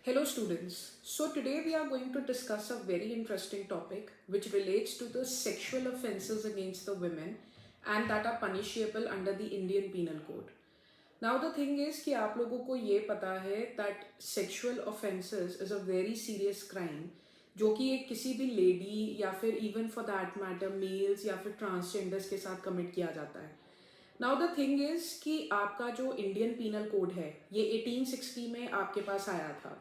Hello students. So today we are going to discuss a very interesting topic which relates to the sexual offences against the women and that are punishable under the Indian Penal Code. Now the thing is कि आप लोगों को ये पता है that sexual offences is a very serious crime जो कि एक किसी भी लेडी या फिर even for that matter males या फिर ट्रांसजेंडर्स के साथ कमिट किया जाता है. नाउ द थिंग इज कि आपका जो इंडियन पीनल कोड है ये 1860 में आपके पास आया था.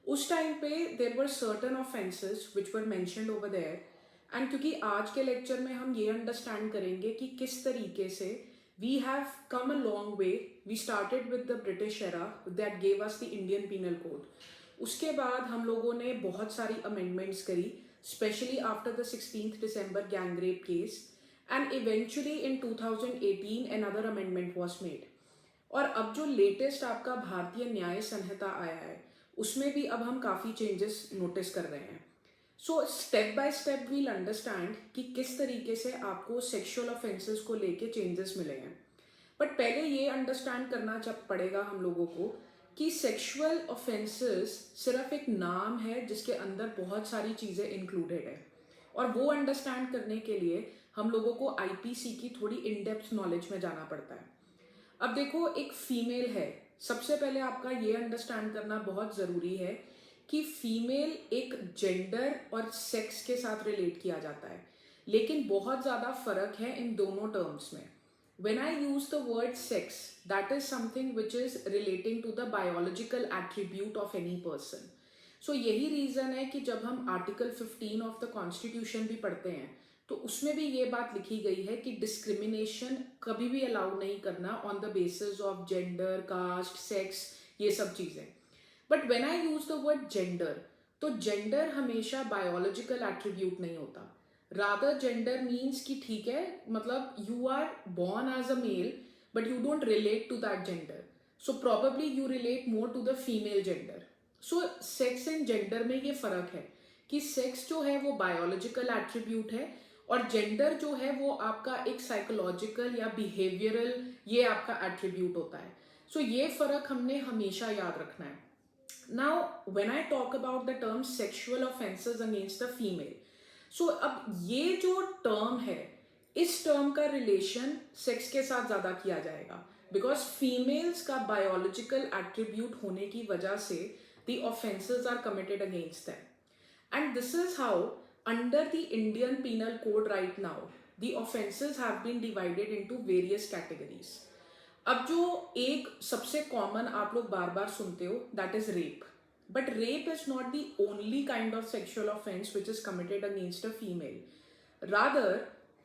उस टाइम पे there were certain offences which were mentioned over there. And क्योंकि आज के लेक्चर में हम ये अंडरस्टैंड करेंगे कि किस तरीके से we have come a long way. We started with the British era that gave us the Indian Penal Code. उसके बाद हम लोगों ने बहुत सारी अमेंडमेंट्स करी, specially after the 16th December gang rape case, and eventually in 2018 another amendment was made. और अब जो लेटेस्ट आपका भारतीय न्याय संहिता आया है उसमें भी अब हम काफ़ी चेंजेस नोटिस कर रहे हैं. So step by step we'll understand कि किस तरीके से आपको सेक्सुअल ऑफेंसेस को लेके चेंजेस मिले हैं. बट पहले ये अंडरस्टैंड करना पड़ेगा हम लोगों को कि सेक्सुअल ऑफेंसेस सिर्फ एक नाम है जिसके अंदर बहुत सारी चीज़ें इंक्लूडेड है. और वो अंडरस्टैंड करने के लिए हम लोगों को आईपीसी की थोड़ी इन डेप्थ नॉलेज में जाना पड़ता है. अब देखो, एक फीमेल है. सबसे पहले आपका ये अंडरस्टैंड करना बहुत ज़रूरी है कि फीमेल एक जेंडर और सेक्स के साथ रिलेट किया जाता है, लेकिन बहुत ज़्यादा फर्क है इन दोनों टर्म्स में. When I use the word sex, that is something which is relating to the biological attribute of any person. So यही रीज़न है कि जब हम आर्टिकल 15 ऑफ द कॉन्स्टिट्यूशन भी पढ़ते हैं तो उसमें भी ये बात लिखी गई है कि डिस्क्रिमिनेशन कभी भी अलाउ नहीं करना on the basis of gender, caste, sex, ये सब चीज़ें. But when I use the word gender, तो जेंडर हमेशा बायोलॉजिकल एट्रीब्यूट नहीं होता. रादर जेंडर मीन्स कि ठीक है, मतलब you are born as a male but you don't relate to that gender, so probably you relate more to the female gender. So sex and gender में ये फर्क है कि सेक्स जो है वो बायोलॉजिकल एट्रीब्यूट है और जेंडर जो है वो आपका एक साइकोलॉजिकल या बिहेवियरल ये आपका एट्रीब्यूट होता है. सो ये फर्क हमने हमेशा याद रखना है. Now when I talk about the term sexual offences against the female, so अब ये जो टर्म है इस टर्म का रिलेशन सेक्स के साथ ज्यादा किया जाएगा बिकॉज फीमेल्स का बायोलॉजिकल एट्रीब्यूट होने की वजह से the offences are committed against them. And this is how, under the Indian Penal Code right now, the offences have been divided into various categories. अब जो एक सबसे कॉमन आप लोग बार बार सुनते हो, that is rape. But rape is not the only kind of sexual offence which is committed against a female. Rather,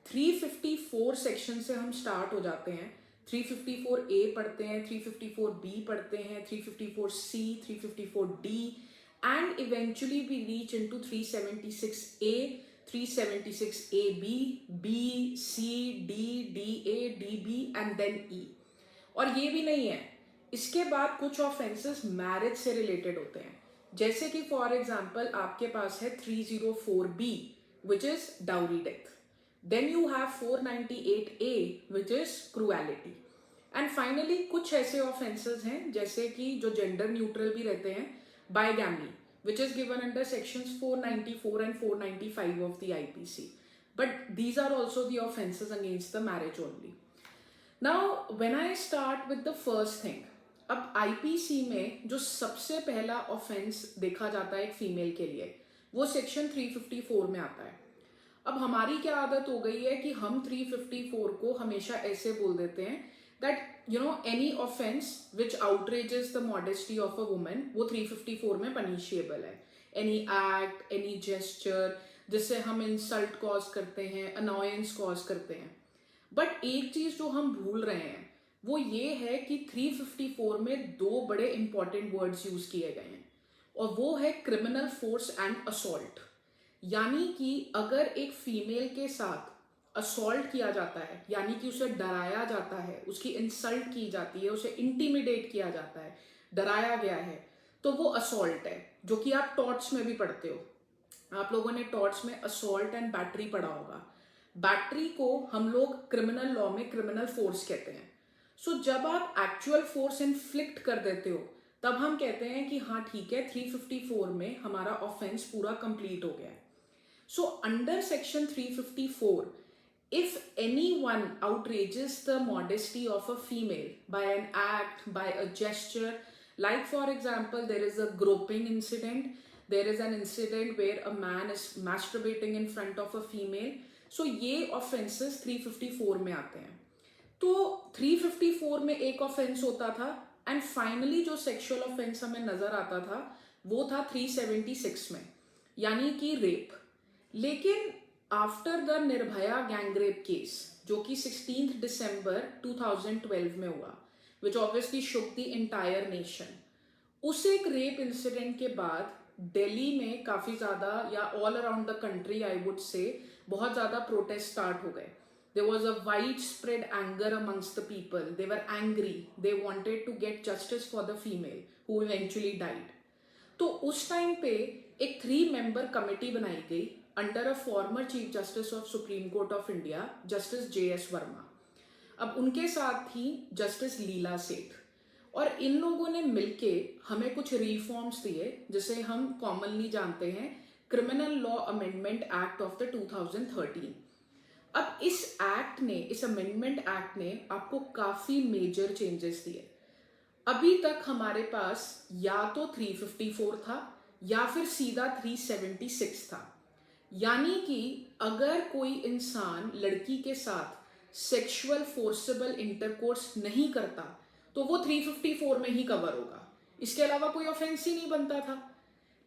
354 section से हम स्टार्ट हो जाते हैं. 354A पढ़ते हैं, 354B पढ़ते हैं, 354C, 354D, and eventually we reach into 376A, 376AB, B, C, D, DA, DB and then E. और ये भी नहीं है, इसके बाद कुछ ऑफेंसेस मैरिज से रिलेटेड होते हैं. जैसे कि फॉर एग्जाम्पल आपके पास है 304B which is dowry death. Then you have 498A which is cruelty. And finally कुछ ऐसे ऑफेंसेस हैं जैसे कि जो जेंडर न्यूट्रल भी रहते हैं, bigamy, which is given under sections 494 and 495 of the IPC. But these are also the offences against the marriage only. Now, when I start with the first thing, अब IPC में जो सबसे पहला offence देखा जाता है एक फीमेल के लिए वो सेक्शन 354 में आता है. अब हमारी क्या आदत हो गई है कि हम 354 को हमेशा ऐसे बोल देते हैं that any offense which outrages the modesty of a woman वो 354 में punishable है. Any act, any gesture जिससे हम insult cause करते हैं, annoyance cause करते हैं. बट एक चीज जो हम भूल रहे हैं वो ये है कि 354 में दो बड़े इंपॉर्टेंट वर्ड्स यूज किए गए हैं और वो है क्रिमिनल फोर्स एंड असॉल्ट. यानी कि अगर एक फीमेल के साथ असॉल्ट किया जाता है, यानी कि उसे डराया जाता है, उसकी इंसल्ट की जाती है, उसे इंटीमिडेट किया जाता है, डराया गया है, तो वो असॉल्ट है, जो कि आप टॉर्ट्स में भी पढ़ते हो. आप लोगों ने टॉर्ट्स में असॉल्ट एंड बैटरी पढ़ा होगा. बैटरी को हम लोग क्रिमिनल लॉ में क्रिमिनल फोर्स कहते हैं. सो जब आप एक्चुअल फोर्स इन्फ्लिक्ट कर देते हो तब हम कहते हैं कि हाँ ठीक है, 354 में हमारा ऑफेंस पूरा कंप्लीट हो गया है. So under section 354, if anyone outrages the modesty of a female by an act, by a gesture, like for example, there is a groping incident, there is an incident where a man is masturbating in front of a female, so ये offenses 354 में आते हैं. तो 354 में एक offence होता था, and finally जो सेक्सुअल ऑफेंस हमें नजर आता था वो था 376 में, यानी कि रेप. लेकिन after the Nirbhaya gang rape case जो कि 16 दिसंबर 2012 में हुआ, which obviously shook the entire nation, उस एक रेप इंसिडेंट के बाद दिल्ली में काफी ज्यादा, या all around the country I would say, बहुत ज्यादा प्रोटेस्ट स्टार्ट हो गए. There was a widespread anger amongst the people. They were angry. They wanted to get justice for the female who eventually died. तो उस time पे एक 3-member committee बनाई गई under a former chief justice of supreme court of India, justice JS Verma. अब उनके साथ थी जस्टिस लीला सेठ, और इन लोगों ने मिलके हमें कुछ रिफॉर्म्स दिए जिसे हम कॉमनली जानते हैं criminal law amendment act of the 2013. अब इस एक्ट ने, इस अमेंडमेंट एक्ट ने आपको काफी मेजर चेंजेस दिए. अभी तक हमारे पास या तो 354 था या फिर सीधा 376 था. यानी कि अगर कोई इंसान लड़की के साथ सेक्सुअल फोर्सेबल इंटरकोर्स नहीं करता तो वो 354 में ही कवर होगा, इसके अलावा कोई ऑफेंस ही नहीं बनता था.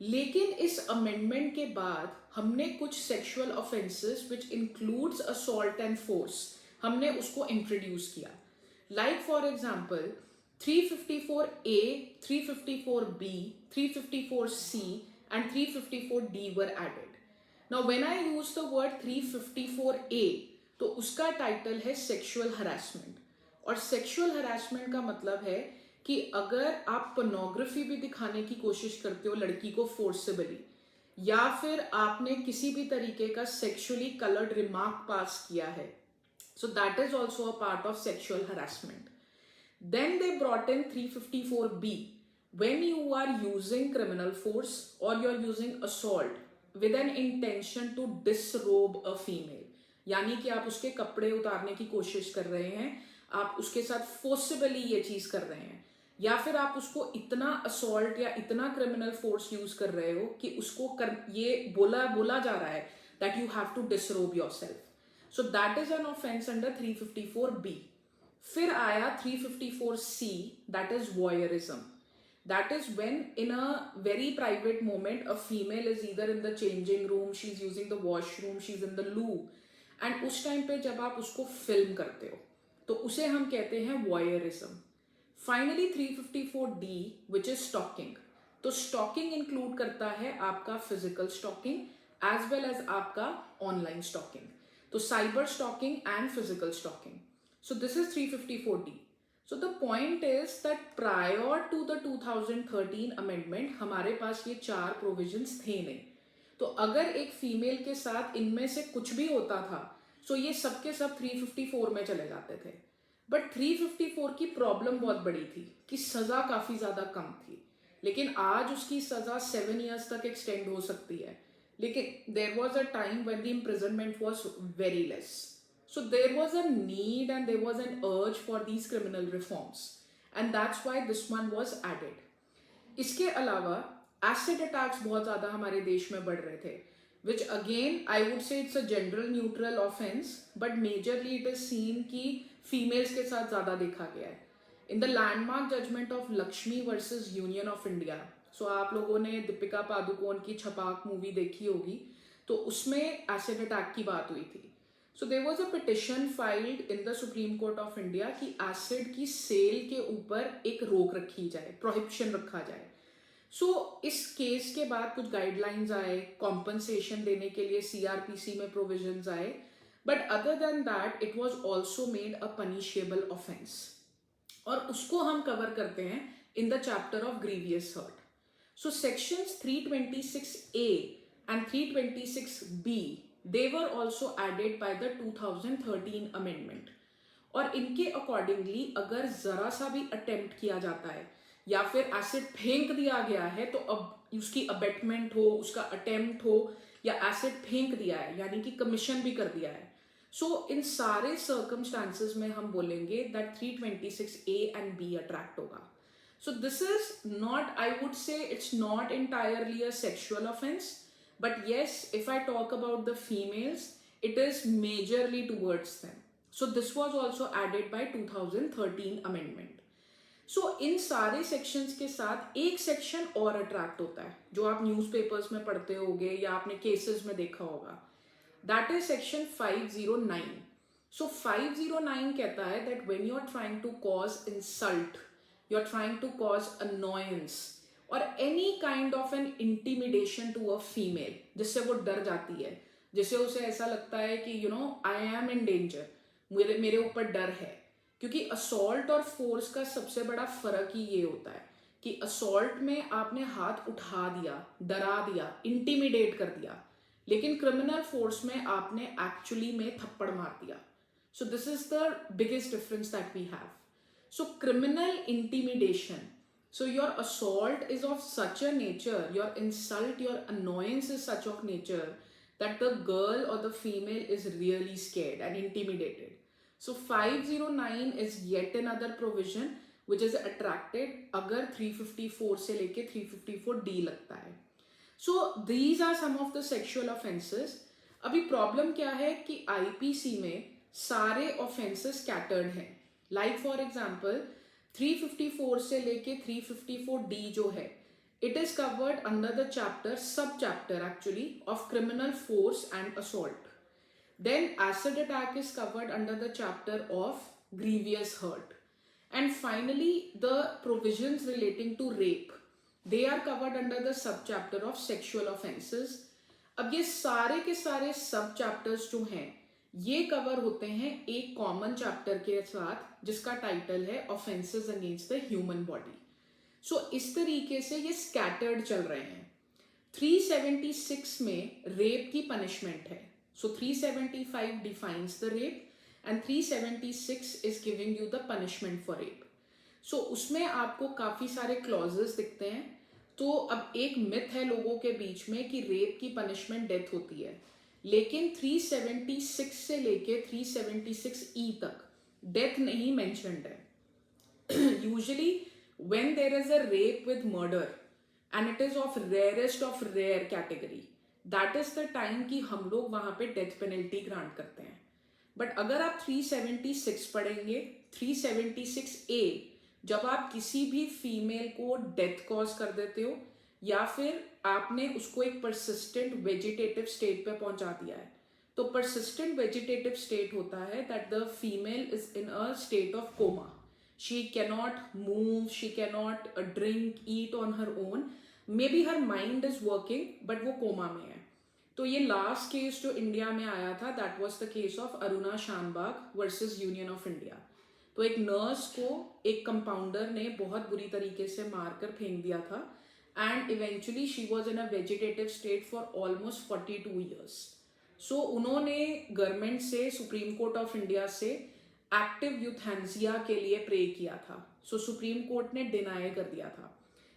लेकिन इस अमेंडमेंट के बाद हमने कुछ sexual offences which includes assault and force, हमने उसको इंट्रोड्यूस किया. Like for example 354A, 354B, 354C and 354D were added. Now when I use the word 354A, तो उसका टाइटल है सेक्सुअल हरासमेंट. और सेक्सुअल हरासमेंट का मतलब है कि अगर आप पोर्नोग्राफी भी दिखाने की कोशिश करते हो लड़की को फोर्सेबली, या फिर आपने किसी भी तरीके का सेक्सुअली कलर्ड रिमार्क पास किया है, सो that is also a part of sexual harassment. Then they brought in 354B, when you are using criminal force or you are using assault with an intention to disrobe a female, यानी कि आप उसके कपड़े उतारने की कोशिश कर रहे हैं, आप उसके साथ फोर्सेबली ये चीज कर रहे हैं, या फिर आप उसको इतना असॉल्ट या इतना क्रिमिनल फोर्स यूज कर रहे हो कि उसको ये बोला जा रहा है that you have to disrobe yourself. So that is an offence under 354B. फिर आया 354C, that is voyeurism. That is when in a very private moment a female is either in the changing room, she is using the washroom, she is in the loo, and उस time पे जब आप उसको film करते हो तो उसे हम कहते हैं voyeurism. Finally 354D which is stalking. तो स्टॉकिंग इंक्लूड करता है आपका physical stalking as well as आपका ऑनलाइन स्टॉकिंग. तो cyber stalking and physical stalking. So this is 354D. So the point is that prior to the 2013 amendment हमारे पास ये 4 provisions थे नहीं. तो अगर एक फीमेल के साथ इनमें से कुछ भी होता था so ये सब के सब 354 में चले जाते थे. बट 354 की प्रॉब्लम बहुत बड़ी थी कि सजा काफी ज्यादा कम थी, लेकिन आज उसकी सजा 7 years तक एक्सटेंड हो सकती है. लेकिन there was a time when the imprisonment was very less. So there was a need and there was an urge for these criminal reforms, and that's why this one was added. इसके अलावा acid attacks बहुत ज़्यादा हमारे देश में बढ़ रहे थे, which again I would say it's a general neutral offense, but majorly it is seen कि females के साथ ज़्यादा देखा गया है. In the landmark judgment of Lakshmi versus Union of India, so आप लोगों ने दीपिका पादुकोण की छपाक मूवी देखी होगी, तो उसमें एसिड अटैक की बात हुई थी. So there was a petition filed in the Supreme Court of India कि एसिड की सेल के ऊपर एक रोक रखी जाए, प्रोहिबिशन रखा जाए. So इस केस के बाद कुछ गाइडलाइंस आए, कॉम्पनसेशन देने के लिए CRPC में प्रोविजंस आए, but other than that it was also made a punishable offence. और उसको हम कवर करते हैं in the chapter of grievous hurt. So sections 326A and 326B, they were also added by the 2013 amendment. और इनके accordingly अगर जरा सा भी अटेम्प्ट किया जाता है या फिर एसिड फेंक दिया गया है तो अब उसकी अबेटमेंट हो, उसका अटेम्प्ट हो, या एसिड फेंक दिया है यानी कि कमीशन भी कर दिया है. सो इन सारे सर्कमस्टांसेस में हम बोलेंगे that 326A and B attract होगा. So this is not, I would say it's not entirely a sexual offense, but yes, if I talk about the females, it is majorly towards them. So this was also added by 2013 amendment. So इन सारे sections के साथ एक section और attract होता है जो आप newspapers में पढ़ते होगे या आपने cases में देखा होगा. That is section 509. So 509 कहता है that when you are trying to cause insult, you are trying to cause annoyance or any kind of an intimidation to a female, जिससे वो डर जाती है, जिससे उसे ऐसा लगता है कि I am in danger, मेरे ऊपर डर है. क्योंकि असॉल्ट और फोर्स का सबसे बड़ा फर्क ही ये होता है कि असॉल्ट में आपने हाथ उठा दिया, डरा दिया, इंटिमिडेट कर दिया, लेकिन क्रिमिनल फोर्स में आपने एक्चुअली में थप्पड़ मार दिया. So this is the biggest difference that we have. So criminal intimidation. So your assault is of such a nature, your insult, your annoyance is such of nature that the girl or the female is really scared and intimidated. So 509 is yet another provision which is attracted अगर 354 से लेके 354D लगता है. So these are some of the sexual offenses. अभी problem क्या है कि IPC में सारे offenses scattered हैं. लाइक फॉर एग्जाम्पल 354 से लेके 354D जो है, it is covered under the chapter, sub chapter actually, of criminal force and assault. Then acid attack is covered under the chapter of grievous hurt. And finally the provisions relating to rape, they are covered under the sub chapter of sexual offences. अब ये सारे के सारे सब chapters जो हैं ये cover होते हैं एक कॉमन चैप्टर के साथ जिसका टाइटल है offences against the human body. So इस तरीके से ये स्कैटर्ड चल रहे हैं. 376 में रेप की पनिशमेंट है. So 375 defines the rape and 376 is giving you the punishment for rape. So उसमें आपको काफी सारे क्लॉजेस दिखते हैं. तो अब एक मिथ है लोगों के बीच में कि रेप की पनिशमेंट डेथ होती है, लेकिन 376 से लेके 376E तक डेथ नहीं मेंशन्ड है. Usually when there is a rape with murder and it is of rarest of rare category, that is the time कि हम लोग वहां पे डेथ पेनल्टी ग्रांट करते हैं. बट अगर आप 376 पढ़ेंगे, 376A, जब आप किसी भी फीमेल को डेथ कॉज कर देते हो या फिर आपने उसको एक परसिस्टेंट वेजिटेटिव स्टेट पे पहुंचा दिया है, तो परसिस्टेंट वेजिटेटिव स्टेट होता है that the female is in a state of coma. She cannot move, she cannot drink, eat on her own, maybe her mind is working but वो coma में है. तो ये लास्ट केस जो India में आया था that was the case of Aruna Shanbaug versus Union of India. तो एक नर्स को एक कंपाउंडर ने बहुत बुरी तरीके से मारकर फेंक दिया था and eventually she was in a vegetative state for almost 42 years. So उन्होंने गवर्नमेंट से, सुप्रीम कोर्ट ऑफ इंडिया से एक्टिव यूथैनेसिया के लिए प्रे किया था. सो सुप्रीम कोर्ट ने डिनाई कर दिया था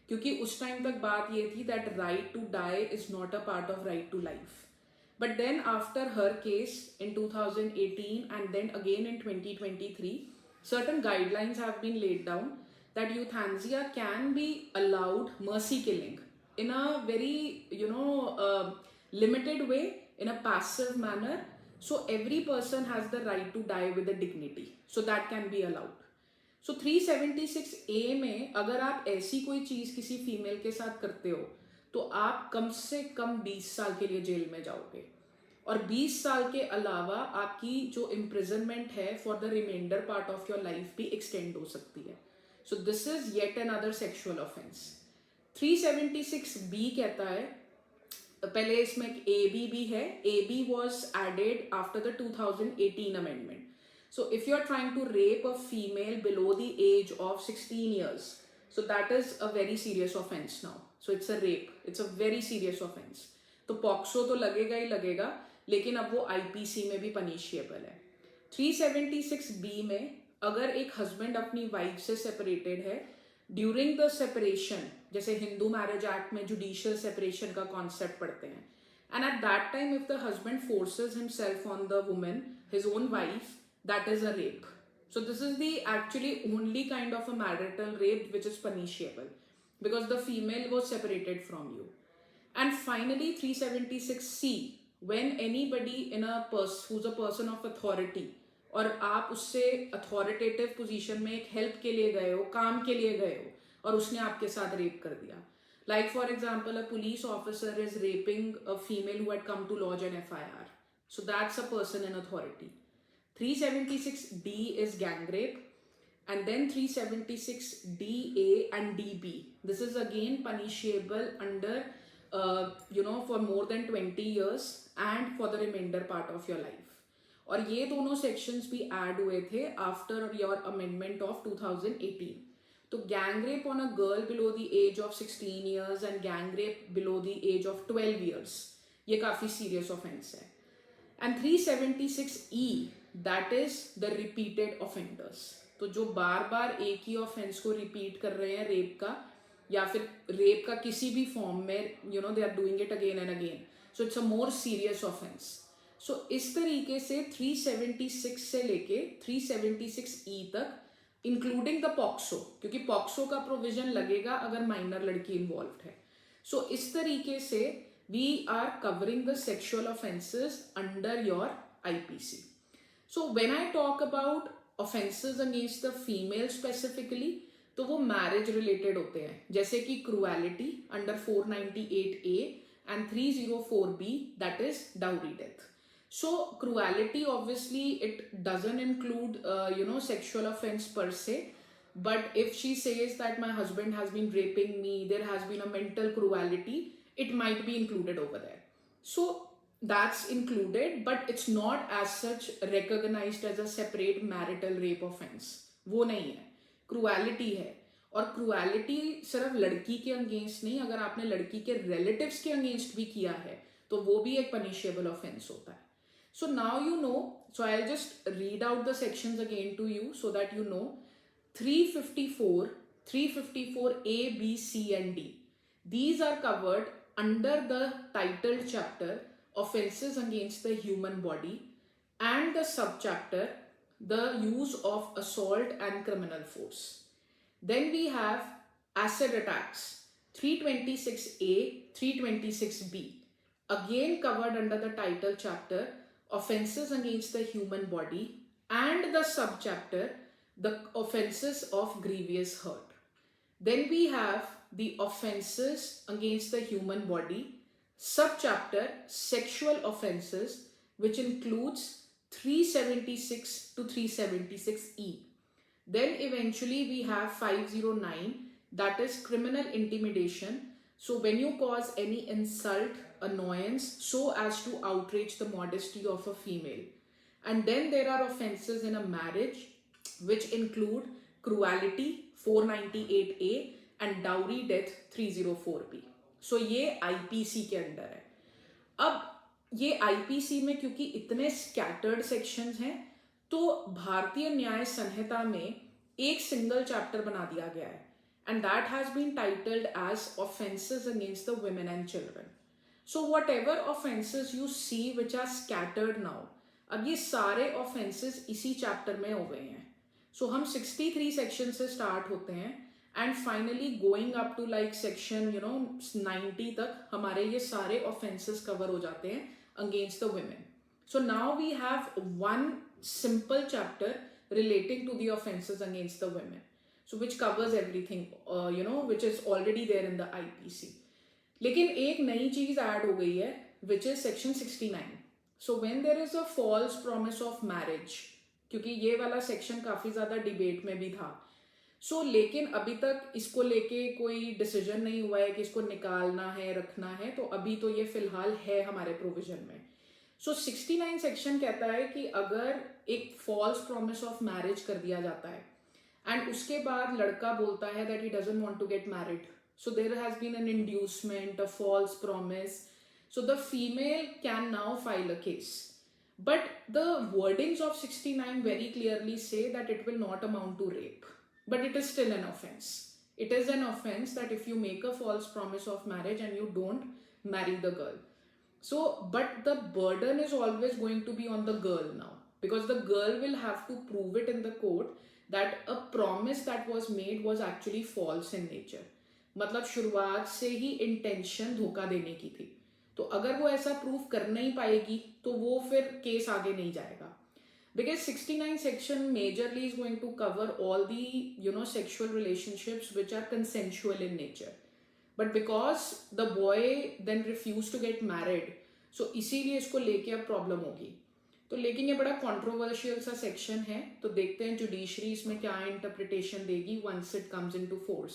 क्योंकि उस टाइम तक बात ये थी that right to die is not a part of right to life. But then after her case in 2018 and then again in 2023, certain guidelines have been laid down that euthanasia can be allowed, mercy killing, in a very limited way, in a passive manner. So every person has the right to die with a dignity, so that can be allowed. So 376A में अगर आप ऐसी कोई चीज किसी female के साथ करते हो तो आप कम से कम 20 साल के लिए जेल में जाओगे, और 20 साल के अलावा आपकी जो इम्प्रिजनमेंट है for the reminder part of your life भी एक्सटेंड हो सकती है. So this is yet another sexual offense. 376B कहता है, पहले इसमें एक AB भी है. AB was added after the 2018 amendment. So if you are trying to rape a female below the age of 16 years, so that is a very serious offense now. So it's a rape. It's a very serious offense. तो POCSO तो लगेगा ही लगेगा, लेकिन अब वो IPC में भी punishable है. 376B में अगर एक हस्बैंड अपनी वाइफ से सेपरेटेड है ड्यूरिंग द सेपरेशन, जैसे हिंदू मैरिज एक्ट में जुडिशियल सेपरेशन का कॉन्सेप्ट पढ़ते हैं, and at that time if the husband forces himself on the woman, his own wife, that is a rape. So this is the actually only kind of a marital rape which is punishable because the female was separated from you. And finally 376C, when anybody in a who's a person of authority, और आप उससे authoritative position में एक help के लिए गए हो, काम के लिए गए हो, और उसने आपके साथ रेप कर दिया. Like for example, a police officer is raping a female who had come to lodge an FIR. So that's a person in authority. 376D is gang rape, and then 376DA and DB. This is again punishable under, for more than 20 years and for the remainder part of your life. और ये दोनों sections भी add हुए थे after your amendment of 2018. तो gang rape on a girl below the age of 16 years and gang rape below the age of 12 years, ये काफ़ी serious offense है. And 376E, that is the repeated offenders. तो जो बार बार एक ही offence को repeat कर रहे हैं रेप का, या फिर रेप का किसी भी फॉर्म में, they are doing it again and again, so it's a more serious offence. So इस तरीके से 376 से लेके 376E तक, इंक्लूडिंग द पॉक्सो, क्योंकि पॉक्सो का प्रोविजन लगेगा अगर माइनर लड़की इन्वॉल्व है. सो इस तरीके से we are covering the sexual offenses under your IPC. So when I talk about offenses against the female specifically, तो वो marriage related होते हैं, जैसे कि cruelty under 498A and 304B, that is dowry death. So cruelty, obviously it doesn't include sexual offense per se, but if she says that my husband has been raping me, there has been a mental cruelty, it might be included over there. So that's included, but it's not as such recognized as a separate marital rape offense. वो नहीं है, cruelty है. और cruelty सिर्फ लड़की के against नहीं, अगर आपने लड़की के relatives के अगेंस्ट भी किया है तो वो भी एक punishable offense होता है. So now you know, so I'll just read out the sections again to you so that you know. 354, 354A, B, C and D. These are covered under the titled chapter offenses against the human body and the subchapter the use of assault and criminal force. Then we have acid attacks, 326A, 326B, again covered under the title chapter offenses against the human body and the subchapter the offenses of grievous hurt. Then we have the offenses against the human body, subchapter sexual offenses, which includes 376 to 376E. Then eventually we have 509, that is criminal intimidation. So when you cause any insult, annoyance so as to outrage the modesty of a female. And then there are offenses in a marriage which include cruelty, 498A, and dowry death, 304B. So ये IPC के under है. अब ये IPC में क्योंकि इतने scattered sections हैं, तो भारतीय न्याय संहिता में एक सिंगल चैप्टर बना दिया गया है, and that has been titled as offenses against the women and children. So whatever offenses you see which are scattered now, अब ये सारे offenses इसी चैप्टर में हो गए हैं. So हम 63 सेक्शन से स्टार्ट होते हैं and finally going up to like section 90 तक हमारे ये सारे offenses cover हो जाते हैं against the women. So now we have one simple chapter relating to the offenses against the women, so which covers everything which is already there in the IPC. लेकिन एक नई चीज ऐड हो गई है which is section 69. So when there is a false promise of marriage, क्योंकि ये वाला सेक्शन काफी ज्यादा डिबेट में भी था, सो लेकिन अभी तक इसको लेके कोई डिसीजन नहीं हुआ है कि इसको निकालना है रखना है, तो अभी तो ये फिलहाल है हमारे प्रोविजन में. सो 69 सेक्शन कहता है कि अगर एक फॉल्स प्रॉमिस ऑफ मैरिज कर दिया जाता है एंड उसके बाद लड़का बोलता है that he doesn't want to get married, so there has been an inducement, a false promise, so the female can now file a case. But the wordings of 69 very clearly say that it will not amount to rape, but it is still an offense. It is an offense that if you make a false promise of marriage and you don't marry the girl. So, but the burden is always going to be on the girl now, because the girl will have to prove it in the court that a promise that was made was actually false in nature. मतलब शुरुआत से ही intention धोखा देने की थी. तो अगर वो ऐसा प्रूव कर नहीं पाएगी तो वो फिर केस आगे नहीं जाएगा. Because 69 section majorly is going to cover all the sexual relationships which are consensual in nature. But because the boy then refused to get married, so इसीलिए इसको लेके अब प्रॉब्लम होगी. तो लेकिन ये बड़ा कंट्रोवर्शियल सा सेक्शन है, तो देखते हैं जुडिशरी इसमें क्या इंटरप्रिटेशन देगी once it comes into force.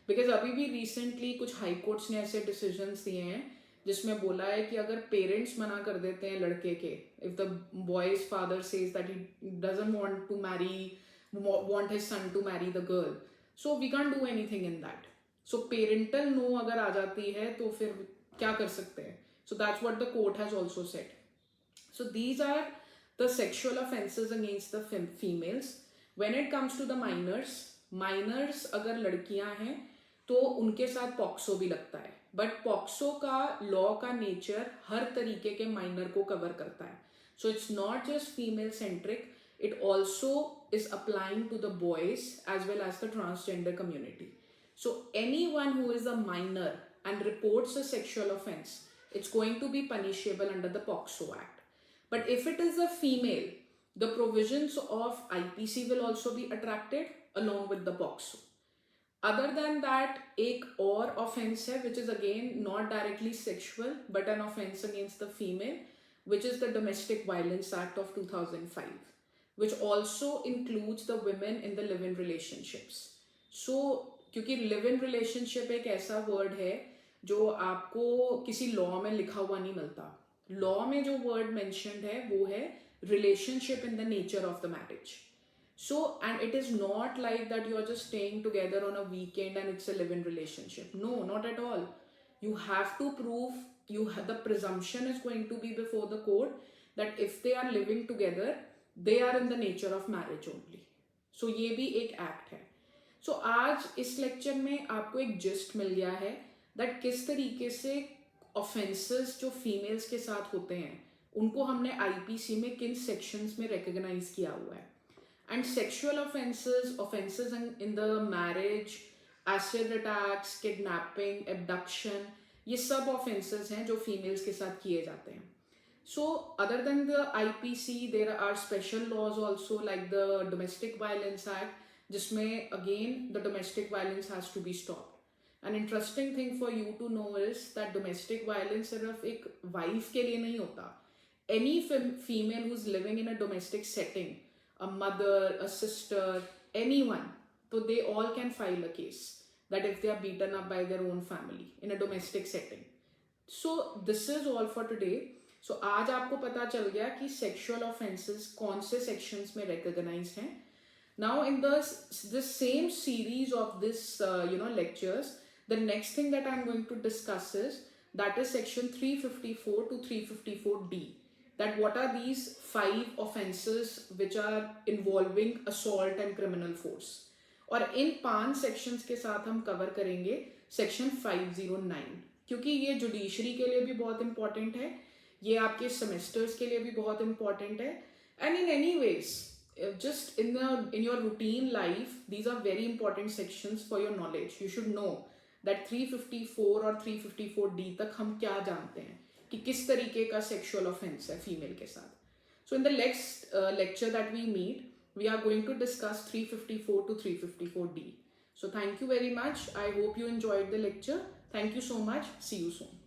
Because अभी भी रिसेंटली कुछ हाई कोर्ट्स ने ऐसे डिसीजंस दिए हैं जिसमें बोला है कि अगर पेरेंट्स मना कर देते हैं लड़के के, if the boy's father says that he doesn't want to marry, want his son to marry the girl, so we can't do anything in that. So parental no अगर आ जाती है तो फिर क्या कर सकते हैं. So that's what the court has also said. So these are the sexual offenses against the females. When it comes to the minors अगर लड़कियां हैं तो उनके साथ पॉक्सो भी लगता है. बट पॉक्सो का लॉ का नेचर हर तरीके के माइनर को कवर करता है. So it's not just female centric, it also is applying to the boys as well as the transgender community. So anyone who is a minor and reports a sexual offense, it's going to be punishable under the POCSO Act. But if it is a female, the provisions of IPC will also be attracted along with the POCSO. Other than that, एक और offense है which is again not directly sexual but an offense against the female, which is the Domestic Violence Act of 2005, which also includes the women in the live-in relationships. So क्योंकि live-in relationship एक ऐसा word है जो आपको किसी law में लिखा हुआ नहीं मिलता. लॉ में जो वर्ड मेंशन्ड है वो है relationship in the nature of the marriage. So and it is not like that you are just staying together on a weekend and it's a live in relationship. No, not at all. You have to prove, the presumption is going to be before the court that if they are living together, they are in the nature of marriage only. So ये भी एक act है. So आज इस lecture में आपको एक gist मिल गया है that किस तरीके से ऑफेंसेस जो फीमेल्स के साथ होते हैं उनको हमने आईपीसी में किन सेक्शंस में रिकॉग्नाइज किया हुआ है. And sexual offences in the marriage, acid attacks, kidnapping, abduction, ये सब ऑफेंसेस हैं जो फीमेल्स के साथ किए जाते हैं. So other than the IPC there are special laws also like the domestic violence act, जिसमें again the domestic violence has to be stopped. An interesting thing for you to know is that domestic violence सिर्फ एक wife के लिए नहीं होता. Any female who's living in a domestic setting, a mother, a sister, anyone, so they all can file a case that if they are beaten up by their own family in a domestic setting. So this is all for today. So आज आपको पता चल गया कि sexual offenses कौन से sections में recognized हैं. Now in this same series of this lectures, the next thing that I'm going to discuss is that is section 354 to 354D. That what are these 5 offenses which are involving assault and criminal force. और इन 5 sections के साथ हम cover करेंगे section 509, क्योंकि ये judiciary के लिए भी बहुत important है, ये आपके semesters के लिए भी बहुत important है, and in any ways just in your routine life these are very important sections for your knowledge. You should know that 354 और 354D तक हम क्या जानते हैं कि किस तरीके का सेक्सुअल ऑफेंस है फीमेल के साथ. So in the next lecture that we meet we are going to discuss 354 to 354D. So thank you very much. I hope you enjoyed the lecture. Thank you so much. See you soon.